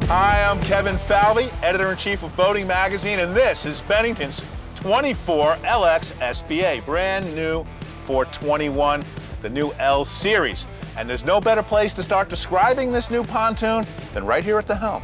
Hi, I'm Kevin Falvey, Editor-in-Chief of Boating Magazine, and this is Bennington's 24 LXSBA, brand new for 21, the new L Series. And there's no better place to start describing this new pontoon than right here at the helm.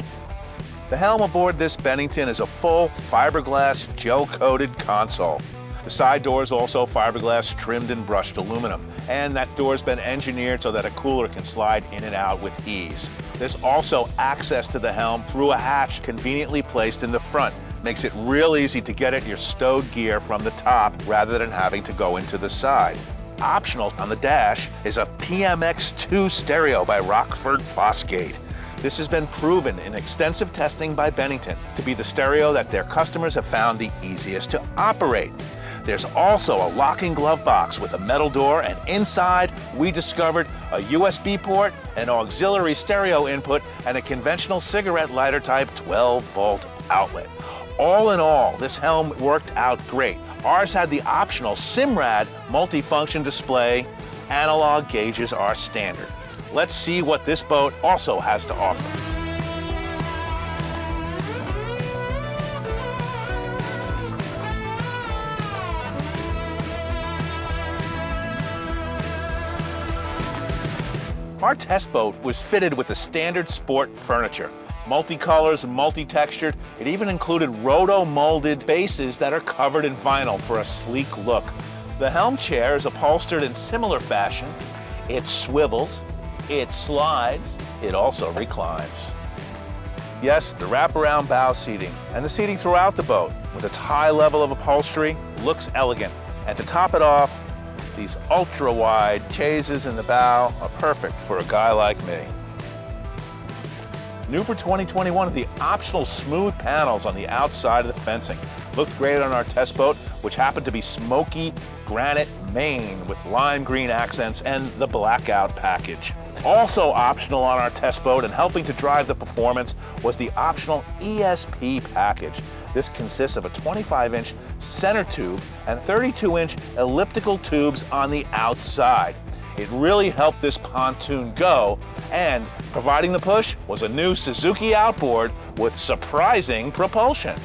The helm aboard this Bennington is a full fiberglass gel-coated console. The side door is also fiberglass trimmed and brushed aluminum, and that door's been engineered so that a cooler can slide in and out with ease. There's also access to the helm through a hatch conveniently placed in the front. Makes it real easy to get at your stowed gear from the top rather than having to go into the side. Optional on the dash is a PMX2 stereo by Rockford Fosgate. This has been proven in extensive testing by Bennington to be the stereo that their customers have found the easiest to operate. There's also a locking glove box with a metal door, and inside we discovered a USB port, an auxiliary stereo input, and a conventional cigarette lighter type 12-volt outlet. All in all, this helm worked out great. Ours had the optional SIMRAD multifunction display. Analog gauges are standard. Let's see what this boat also has to offer. Our test boat was fitted with the standard sport furniture. Multicolors and multi-textured. It even included roto-molded bases that are covered in vinyl for a sleek look. The helm chair is upholstered in similar fashion. It swivels, it slides, it also reclines. Yes, the wraparound bow seating and the seating throughout the boat with its high level of upholstery looks elegant. And to top it off, these ultra-wide chases in the bow are perfect for a guy like me. New for 2021 are the optional smooth panels on the outside of the fencing. Looked great on our test boat, which happened to be smoky granite Maine with lime green accents and the blackout package. Also optional on our test boat and helping to drive the performance was the optional ESP package. This consists of a 25-inch center tube and 32-inch elliptical tubes on the outside. It really helped this pontoon go, and providing the push was a new Suzuki outboard with surprising propulsion.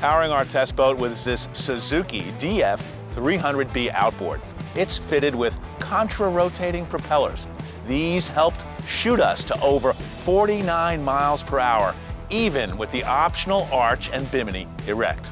Powering our test boat was this Suzuki DF 300B outboard. It's fitted with contra-rotating propellers. These helped shoot us to over 49 miles per hour, even with the optional arch and bimini erect.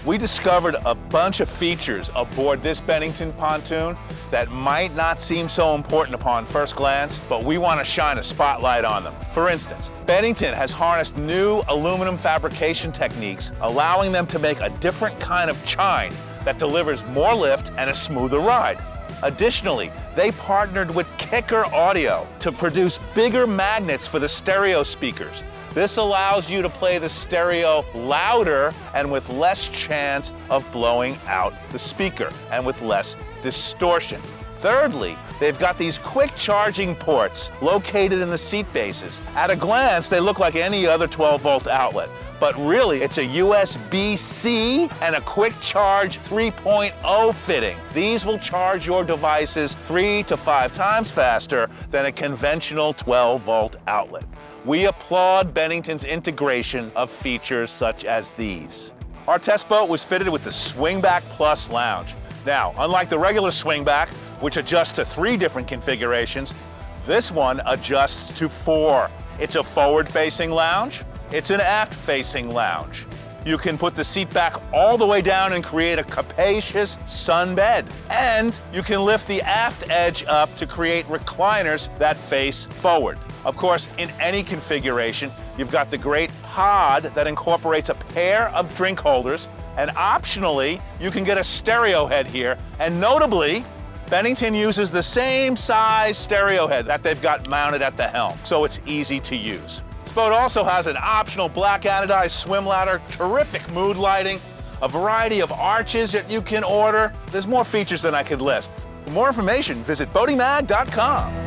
We discovered a bunch of features aboard this Bennington pontoon that might not seem so important upon first glance, but we want to shine a spotlight on them. For instance, Bennington has harnessed new aluminum fabrication techniques, allowing them to make a different kind of chine that delivers more lift and a smoother ride. Additionally, they partnered with Kicker Audio to produce bigger magnets for the stereo speakers. This allows you to play the stereo louder and with less chance of blowing out the speaker and with less distortion. Thirdly, they've got these quick charging ports located in the seat bases. At a glance, they look like any other 12-volt outlet, but really it's a USB-C and a quick charge 3.0 fitting. These will charge your devices 3 to 5 times faster than a conventional 12-volt outlet. We applaud Bennington's integration of features such as these. Our test boat was fitted with the Swingback Plus lounge. Now, unlike the regular Swingback, which adjusts to 3 different configurations, this one adjusts to 4. It's a forward-facing lounge, it's an aft-facing lounge. You can put the seat back all the way down and create a capacious sun bed. And you can lift the aft edge up to create recliners that face forward. Of course, in any configuration, you've got the great pod that incorporates a pair of drink holders, and optionally, you can get a stereo head here, and notably, Bennington uses the same size stereo head that they've got mounted at the helm, so it's easy to use. This boat also has an optional black anodized swim ladder, terrific mood lighting, a variety of arches that you can order. There's more features than I could list. For more information, visit boatingmag.com.